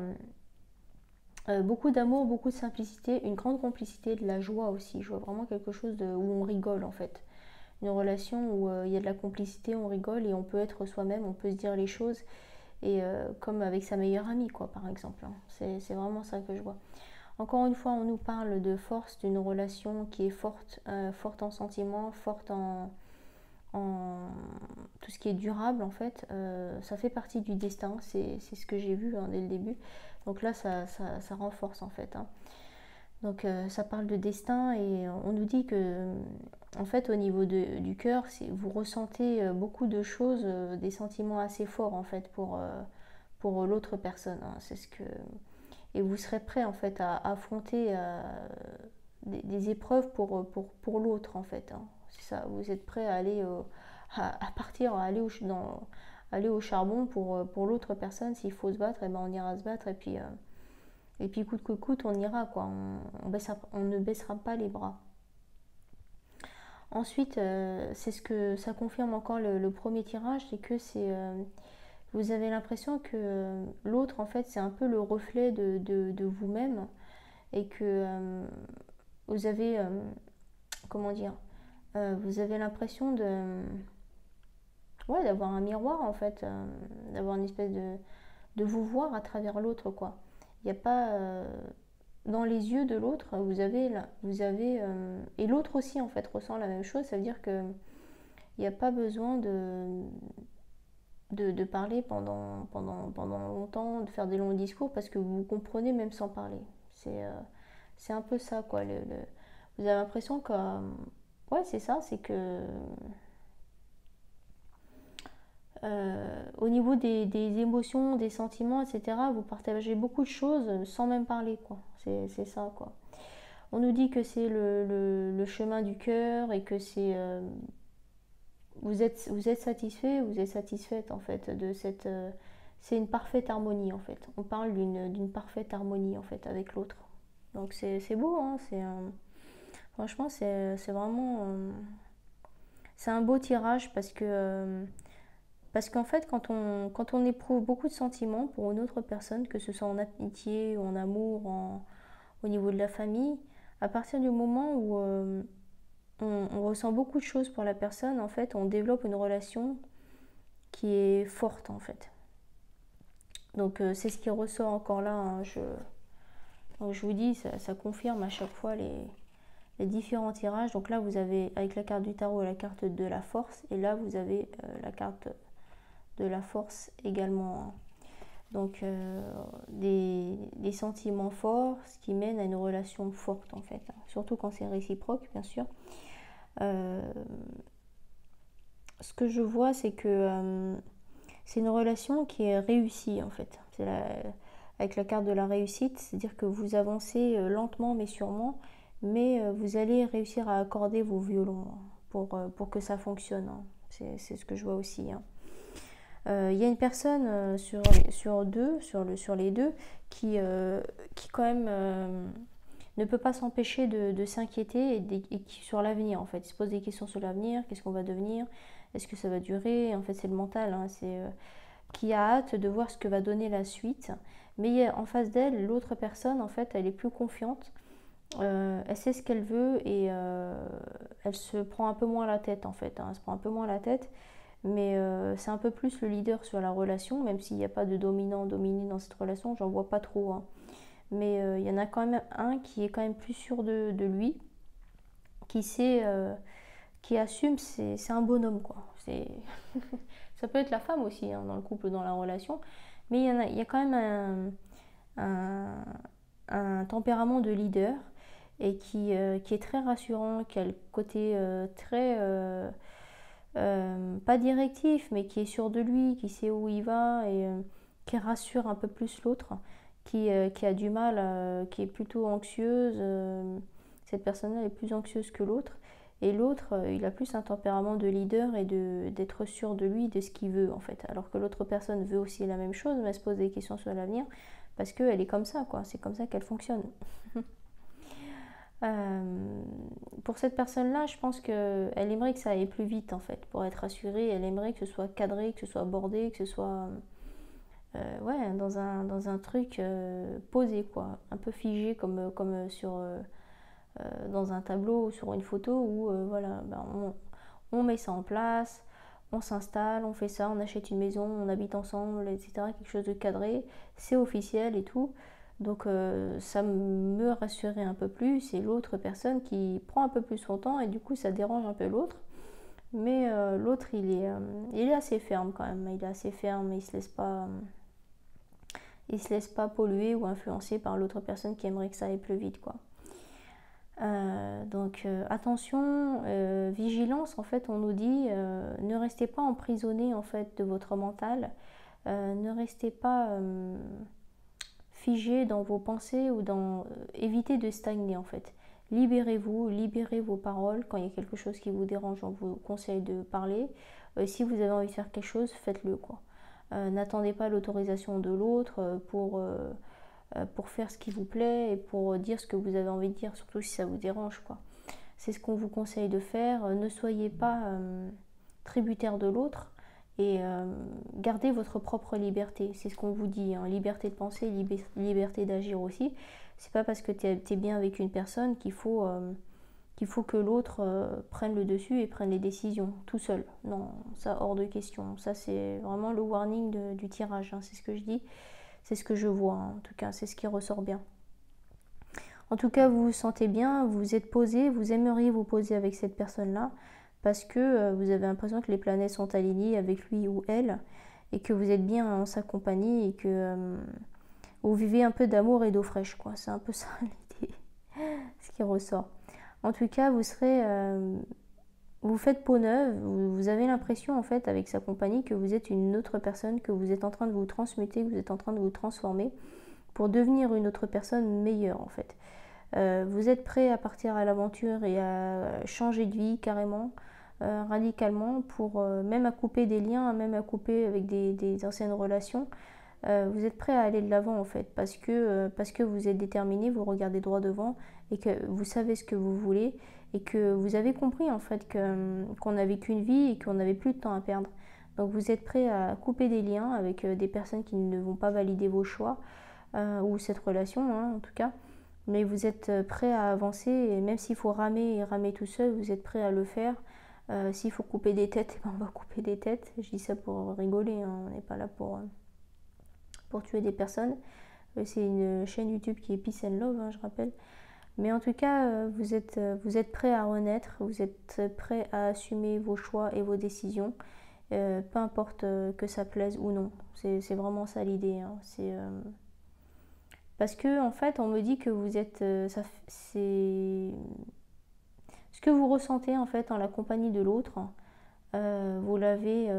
A: beaucoup d'amour, beaucoup de simplicité, une grande complicité, de la joie aussi. Je vois vraiment quelque chose où on rigole en fait. Une relation où il y a de la complicité, on rigole et on peut être soi-même, on peut se dire les choses. Et comme avec sa meilleure amie, quoi, par exemple, hein. C'est vraiment ça que je vois. Encore une fois, on nous parle de force, d'une relation qui est forte, forte en sentiments, forte en tout ce qui est durable en fait. Ça fait partie du destin, c'est ce que j'ai vu hein, dès le début. Donc là, ça renforce en fait, hein. Donc ça parle de destin et on nous dit que en fait au niveau du cœur, vous ressentez beaucoup de choses, des sentiments assez forts en fait pour l'autre personne, hein. C'est ce que et vous serez prêt en fait à affronter des épreuves pour l'autre en fait, hein. C'est ça, vous êtes prêt à aller à partir, aller au charbon pour l'autre personne. S'il faut se battre, et ben on ira se battre et puis coûte que coûte on ira quoi. On ne baissera pas les bras. Ensuite, c'est ce que ça confirme encore le premier tirage, c'est que vous avez l'impression que l'autre en fait c'est un peu le reflet de vous-même et que vous avez comment dire, vous avez l'impression ouais, d'avoir un miroir en fait, d'avoir une espèce de vous voir à travers l'autre quoi. Il n'y a pas dans les yeux de l'autre, et l'autre aussi en fait ressent la même chose. Ça veut dire que il n'y a pas besoin de parler pendant longtemps, de faire des longs discours parce que vous comprenez même sans parler. C'est un peu ça, quoi. Vous avez l'impression que... ouais, c'est ça, c'est que... au niveau des émotions, des sentiments, etc., vous partagez beaucoup de choses sans même parler, quoi. C'est ça, quoi. On nous dit que c'est le chemin du cœur et que c'est... vous êtes satisfait, vous êtes satisfaite, en fait, de cette... c'est une parfaite harmonie, en fait. On parle d'une parfaite harmonie, en fait, avec l'autre. Donc c'est beau, hein, franchement, c'est vraiment... c'est un beau tirage parce qu'en fait, quand on éprouve beaucoup de sentiments pour une autre personne, que ce soit en amitié, en amour, au niveau de la famille, à partir du moment où on ressent beaucoup de choses pour la personne, en fait, on développe une relation qui est forte, en fait. Donc c'est ce qui ressort encore là, hein. Donc, je vous dis, ça confirme à chaque fois les différents tirages. Donc là, vous avez, avec la carte du tarot, la carte de la force, et là, vous avez la carte de la force également. Donc des sentiments forts, ce qui mène à une relation forte, en fait. Surtout quand c'est réciproque, bien sûr. Ce que je vois, c'est que c'est une relation qui est réussie, en fait. Avec la carte de la réussite, c'est-à-dire que vous avancez lentement mais sûrement, mais vous allez réussir à accorder vos violons pour que ça fonctionne, hein. C'est ce que je vois aussi, hein. Y a une personne sur les deux qui quand même ne peut pas s'empêcher de s'inquiéter et qui, sur l'avenir, en fait. Il se pose des questions sur l'avenir, qu'est-ce qu'on va devenir, est-ce que ça va durer, en fait c'est le mental, hein, qui a hâte de voir ce que va donner la suite. Mais en face d'elle, l'autre personne, en fait, elle est plus confiante, elle sait ce qu'elle veut et elle se prend un peu moins la tête, en fait, hein. Elle se prend un peu moins la tête, mais c'est un peu plus le leader sur la relation, même s'il n'y a pas de dominant-dominé dans cette relation, j'en vois pas trop, hein. Mais il y en a quand même un qui est quand même plus sûr de lui, qui sait, qui assume, c'est un bonhomme, quoi. Ça peut être la femme aussi, hein, dans le couple ou dans la relation, mais il y a quand même un tempérament de leader et qui est très rassurant, qui a le côté très... pas directif, mais qui est sûr de lui, qui sait où il va et qui rassure un peu plus l'autre, qui a du mal, qui est plutôt anxieuse. Cette personne-là est plus anxieuse que l'autre. Et l'autre, il a plus un tempérament de leader et d'être sûr de lui, de ce qu'il veut, en fait. Alors que l'autre personne veut aussi la même chose, mais elle se pose des questions sur l'avenir parce qu'elle est comme ça, quoi. C'est comme ça qu'elle fonctionne. Pour cette personne-là, je pense qu'elle aimerait que ça aille plus vite, en fait, pour être rassurée. Elle aimerait que ce soit cadré, que ce soit bordé, que ce soit ouais, dans un truc posé, quoi. Un peu figé comme dans un tableau ou sur une photo où voilà, ben on met ça en place, on s'installe, on fait ça, on achète une maison, on habite ensemble, etc. Quelque chose de cadré, c'est officiel et tout. Donc ça me rassurait un peu plus, c'est l'autre personne qui prend un peu plus son temps et du coup ça dérange un peu l'autre. Mais l'autre il est assez ferme quand même, il est assez ferme, il se laisse pas polluer ou influencer par l'autre personne qui aimerait que ça aille plus vite, quoi. Donc attention, vigilance, en fait on nous dit ne restez pas emprisonné en fait de votre mental, ne restez pas figé dans vos pensées ou évitez de stagner, en fait. Libérez-vous, libérez vos paroles. Quand il y a quelque chose qui vous dérange, on vous conseille de parler. Si vous avez envie de faire quelque chose, faites-le, quoi. N'attendez pas l'autorisation de l'autre pour faire ce qui vous plaît et pour dire ce que vous avez envie de dire, surtout si ça vous dérange, quoi. C'est ce qu'on vous conseille de faire. Ne soyez pas tributaire de l'autre et gardez votre propre liberté. C'est ce qu'on vous dit, hein. Liberté de penser, liberté d'agir aussi. C'est pas parce que tu es bien avec une personne qu'il faut que l'autre prenne le dessus et prenne les décisions tout seul. Non, ça hors de question. Ça c'est vraiment le warning du tirage, hein. C'est ce que je dis. C'est ce que je vois, hein. En tout cas, c'est ce qui ressort bien. En tout cas, vous vous sentez bien, vous êtes posé, vous aimeriez vous poser avec cette personne-là parce que vous avez l'impression que les planètes sont alignées avec lui ou elle et que vous êtes bien en sa compagnie et que vous vivez un peu d'amour et d'eau fraîche, quoi. C'est un peu ça l'idée, ce qui ressort. En tout cas, vous serez, vous faites peau neuve, vous avez l'impression en fait avec sa compagnie que vous êtes une autre personne, que vous êtes en train de vous transmuter, que vous êtes en train de vous transformer pour devenir une autre personne meilleure en fait. Vous êtes prêt à partir à l'aventure et à changer de vie carrément, radicalement, pour même à couper des liens, même à couper avec des anciennes relations. Vous êtes prêt à aller de l'avant en fait, parce que vous êtes déterminé, vous regardez droit devant et que vous savez ce que vous voulez et que vous avez compris en fait qu'on n'avait qu'une vie et qu'on n'avait plus de temps à perdre. Donc vous êtes prêt à couper des liens avec des personnes qui ne vont pas valider vos choix ou cette relation hein, en tout cas. Mais vous êtes prêt à avancer et même s'il faut ramer et ramer tout seul, vous êtes prêt à le faire. S'il faut couper des têtes, on va couper des têtes. Je dis ça pour rigoler, hein. On n'est pas là pour tuer des personnes. C'est une chaîne YouTube qui est Peace and Love, hein, je rappelle. Mais en tout cas, vous êtes prêt à renaître, vous êtes prêt à assumer vos choix et vos décisions, peu importe que ça plaise ou non. C'est vraiment ça l'idée. Hein. Parce que en fait, on me dit que vous êtes, c'est ce que vous ressentez en fait en la compagnie de l'autre. Vous l'avez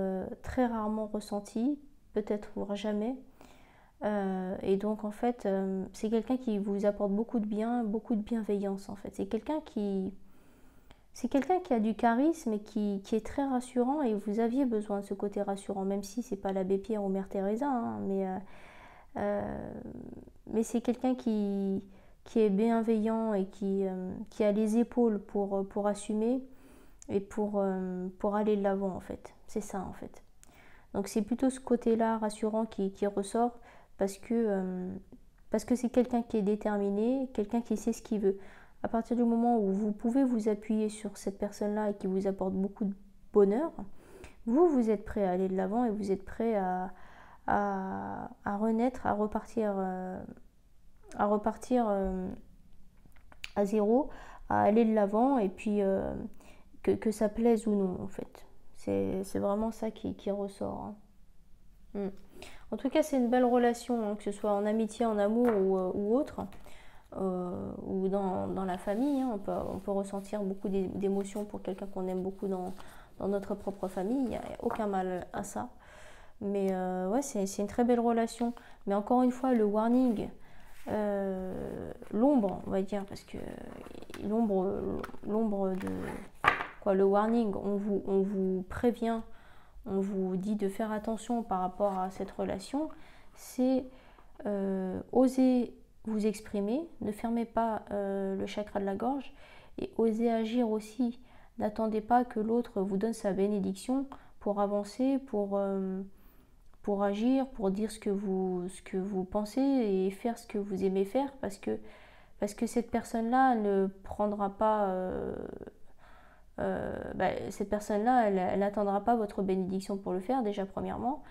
A: très rarement ressenti, peut-être voire jamais. Et donc en fait, c'est quelqu'un qui vous apporte beaucoup de bien, beaucoup de bienveillance en fait. C'est quelqu'un qui a du charisme et qui est très rassurant et vous aviez besoin de ce côté rassurant, même si c'est pas l'abbé Pierre ou Mère Teresa, hein, mais c'est quelqu'un qui est bienveillant et qui a les épaules pour assumer et pour aller de l'avant en fait. C'est ça en fait. Donc c'est plutôt ce côté-là rassurant qui ressort parce que c'est quelqu'un qui est déterminé, quelqu'un qui sait ce qu'il veut. À partir du moment où vous pouvez vous appuyer sur cette personne-là et qui vous apporte beaucoup de bonheur, vous êtes prêt à aller de l'avant et vous êtes prêt à renaître, à repartir à zéro, à aller de l'avant et puis que ça plaise ou non en fait. C'est vraiment ça qui ressort. Hein. En tout cas, c'est une belle relation, hein, que ce soit en amitié, en amour ou autre, ou dans la famille. Hein. On peut ressentir beaucoup d'émotions pour quelqu'un qu'on aime beaucoup dans notre propre famille. Il n'y a aucun mal à ça. Mais ouais, c'est une très belle relation. Mais encore une fois, le warning, l'ombre, on va dire, parce que l'ombre de quoi, le warning, on vous prévient, on vous dit de faire attention par rapport à cette relation, c'est oser vous exprimer, ne fermez pas le chakra de la gorge et osez agir aussi. N'attendez pas que l'autre vous donne sa bénédiction pour avancer, pour agir, pour dire ce que vous pensez et faire ce que vous aimez faire, parce que cette personne-là ne prendra pas cette personne-là, elle n'attendra pas votre bénédiction pour le faire. Déjà premièrement,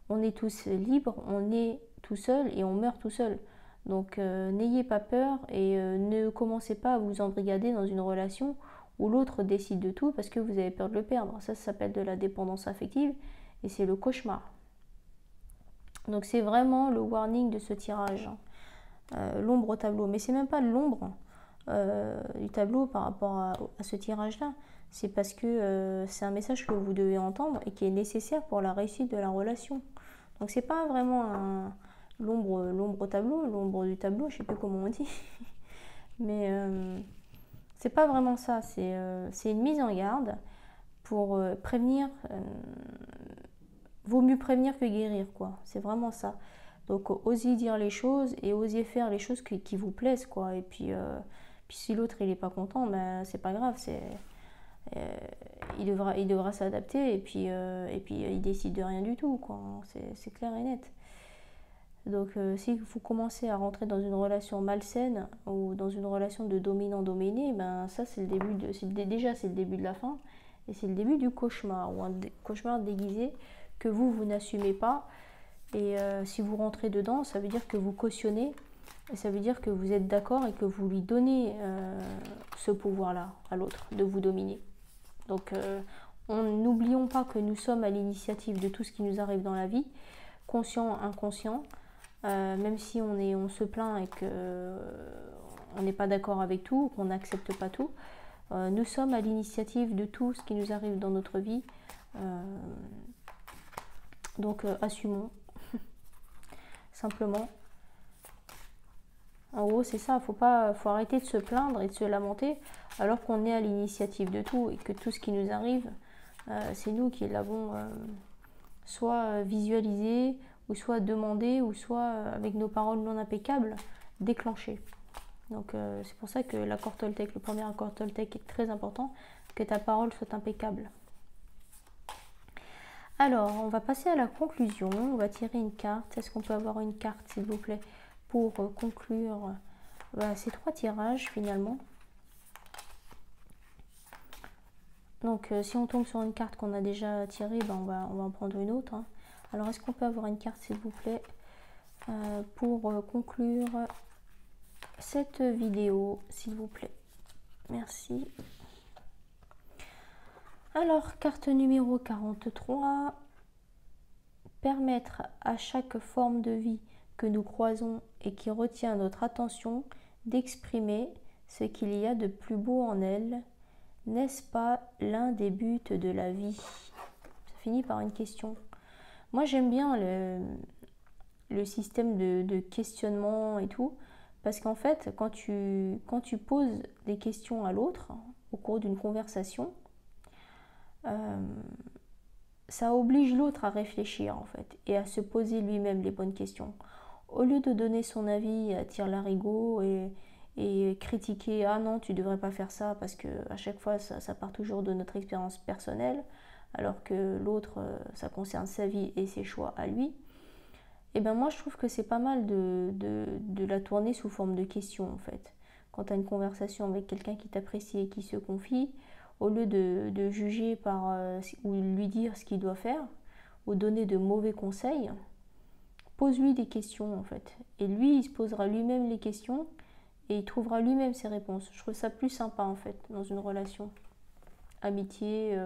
A: on est tous libres, on est tout seul et on meurt tout seul. Donc n'ayez pas peur et ne commencez pas à vous embrigader dans une relation où l'autre décide de tout parce que vous avez peur de le perdre. Ça s'appelle de la dépendance affective et c'est le cauchemar. Donc c'est vraiment le warning de ce tirage, l'ombre au tableau. Mais c'est même pas l'ombre du tableau par rapport à ce tirage-là. C'est parce que c'est un message que vous devez entendre et qui est nécessaire pour la réussite de la relation. Donc c'est pas vraiment l'ombre au tableau, l'ombre du tableau, je sais plus comment on dit. Mais c'est pas vraiment ça. C'est une mise en garde pour prévenir. Vaut mieux prévenir que guérir, quoi. C'est vraiment ça. Donc osez dire les choses et osez faire les choses qui vous plaisent, quoi. Et puis si l'autre il est pas content, ben c'est pas grave. Il devra s'adapter et puis il décide de rien du tout, quoi. C'est clair et net. Donc si vous commencez à rentrer dans une relation malsaine ou dans une relation de dominant-dominé, ben ça c'est le début c'est le début de la fin et c'est le début du cauchemar ou un cauchemar déguisé que vous n'assumez pas. Et si vous rentrez dedans, ça veut dire que vous cautionnez et ça veut dire que vous êtes d'accord et que vous lui donnez ce pouvoir-là à l'autre de vous dominer. Donc N'oublions pas que nous sommes à l'initiative de tout ce qui nous arrive dans la vie, conscient, inconscient, même si on se plaint et qu'on n'est pas d'accord avec tout, qu'on n'accepte pas tout. Nous sommes à l'initiative de tout ce qui nous arrive dans notre vie. Donc assumons, simplement. En gros, c'est ça, faut arrêter de se plaindre et de se lamenter alors qu'on est à l'initiative de tout et que tout ce qui nous arrive, c'est nous qui l'avons soit visualisé, ou soit demandé, ou soit avec nos paroles non impeccables, déclenché. Donc c'est pour ça que l'accord Toltec, le premier accord Toltec est très important, que ta parole soit impeccable. Alors, on va passer à la conclusion, on va tirer une carte. Est-ce qu'on peut avoir une carte, s'il vous plaît, pour conclure ces 3 tirages finalement? Donc si on tombe sur une carte qu'on a déjà tirée, on va en prendre une autre. Hein. Alors est-ce qu'on peut avoir une carte, s'il vous plaît, pour conclure cette vidéo, s'il vous plaît? Merci. Alors, carte numéro 43. Permettre à chaque forme de vie que nous croisons et qui retient notre attention d'exprimer ce qu'il y a de plus beau en elle. N'est-ce pas l'un des buts de la vie? Ça finit par une question. Moi, j'aime bien le système de questionnement et tout, parce qu'en fait, quand tu poses des questions à l'autre au cours d'une conversation, ça oblige l'autre à réfléchir en fait et à se poser lui-même les bonnes questions. Au lieu de donner son avis à tire-larigot et critiquer « Ah non, tu devrais pas faire ça » parce que à chaque fois ça part toujours de notre expérience personnelle, alors que l'autre, ça concerne sa vie et ses choix à lui. Et ben moi je trouve que c'est pas mal de la tourner sous forme de question en fait. Quand tu as une conversation avec quelqu'un qui t'apprécie et qui se confie, au lieu de juger ou lui dire ce qu'il doit faire, ou donner de mauvais conseils, pose-lui des questions en fait. Et lui, il se posera lui-même les questions et il trouvera lui-même ses réponses. Je trouve ça plus sympa en fait, dans une relation. Amitié,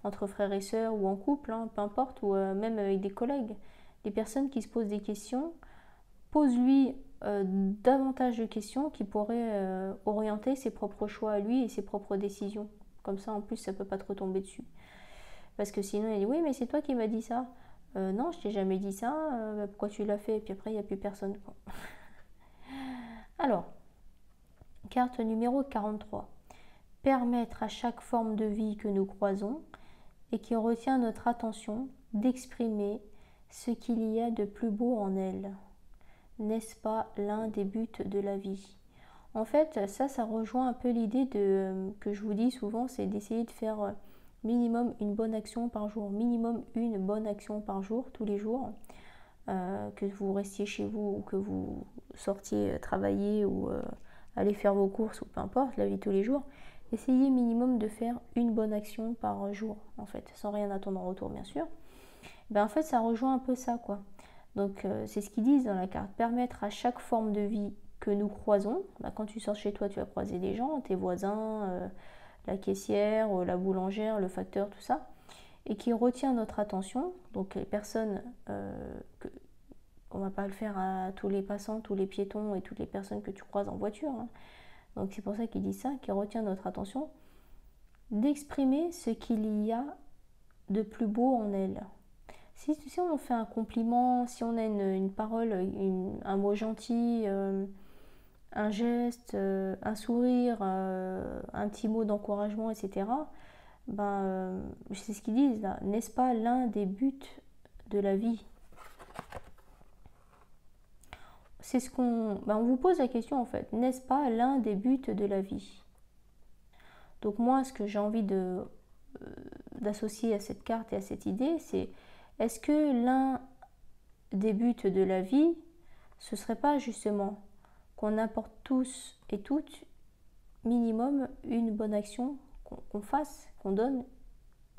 A: entre frères et sœurs, ou en couple, hein, peu importe, ou même avec des collègues. Les personnes qui se posent des questions, pose-lui davantage de questions qui pourraient orienter ses propres choix à lui et ses propres décisions. Comme ça, en plus, ça ne peut pas trop tomber dessus. Parce que sinon, il dit « Oui, mais c'est toi qui m'as dit ça. » Non, je t'ai jamais dit ça. Pourquoi tu l'as fait? Et puis après, il n'y a plus personne. Alors, carte numéro 43. Permettre à chaque forme de vie que nous croisons et qui retient notre attention d'exprimer ce qu'il y a de plus beau en elle. N'est-ce pas l'un des buts de la vie? En fait, ça rejoint un peu l'idée que je vous dis souvent, c'est d'essayer de faire minimum une bonne action par jour. Minimum une bonne action par jour, tous les jours. Que vous restiez chez vous ou que vous sortiez travailler ou aller faire vos courses ou peu importe, la vie de tous les jours. Essayez minimum de faire une bonne action par jour, en fait, sans rien attendre en retour, bien sûr. En fait, ça rejoint un peu ça, quoi. Donc, c'est ce qu'ils disent dans la carte. Permettre à chaque forme de vie que nous croisons, quand tu sors chez toi, tu vas croiser des gens, tes voisins, la caissière, la boulangère, le facteur, tout ça, et qui retient notre attention. Donc, les personnes, on ne va pas le faire à tous les passants, tous les piétons et toutes les personnes que tu croises en voiture, hein. Donc c'est pour ça qu'il dit ça, qui retient notre attention, d'exprimer ce qu'il y a de plus beau en elle. Si on fait un compliment, si on a une parole, un mot gentil, un geste, un sourire, un petit mot d'encouragement, etc., c'est ce qu'ils disent là. N'est-ce pas l'un des buts de la vie? C'est ce qu'on vous pose la question en fait. N'est-ce pas l'un des buts de la vie? Donc moi, ce que j'ai envie d'associer à cette carte et à cette idée, c'est est-ce que l'un des buts de la vie, ce serait pas justement qu'on apporte tous et toutes minimum une bonne action, qu'on fasse, qu'on donne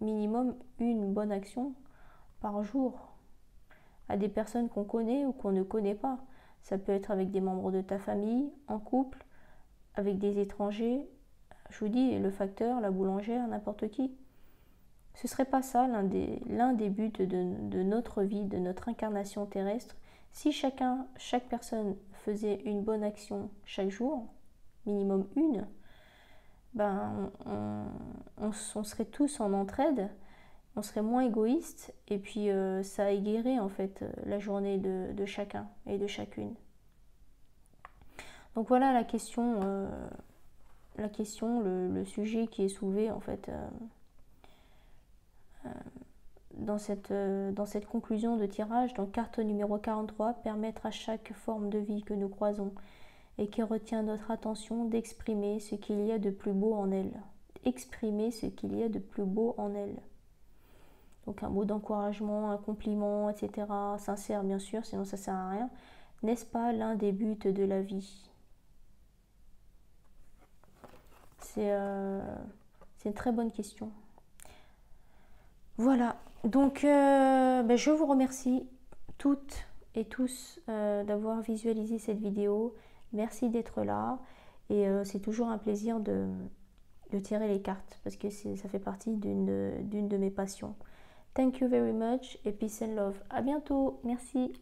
A: minimum une bonne action par jour à des personnes qu'on connaît ou qu'on ne connaît pas. Ça peut être avec des membres de ta famille, en couple, avec des étrangers, je vous dis, le facteur, la boulangère, n'importe qui. Ce serait pas ça l'un des buts de notre vie, de notre incarnation terrestre? Si chaque personne faisait une bonne action chaque jour, minimum une, ben on serait tous en entraide, on serait moins égoïste, et puis ça égayerait en fait la journée de chacun et de chacune. Donc voilà la question, le sujet qui est soulevé en fait dans cette conclusion de tirage. Donc carte numéro 43, permettre à chaque forme de vie que nous croisons et qui retient notre attention d'exprimer ce qu'il y a de plus beau en elle. Exprimer ce qu'il y a de plus beau en elle. Donc un mot d'encouragement, un compliment, etc. Sincère bien sûr, sinon ça sert à rien. N'est-ce pas l'un des buts de la vie? C'est une très bonne question. Voilà, donc je vous remercie toutes et tous d'avoir visualisé cette vidéo. Merci d'être là, et c'est toujours un plaisir de tirer les cartes parce que ça fait partie d'une de mes passions. Thank you very much et peace and love. À bientôt, merci.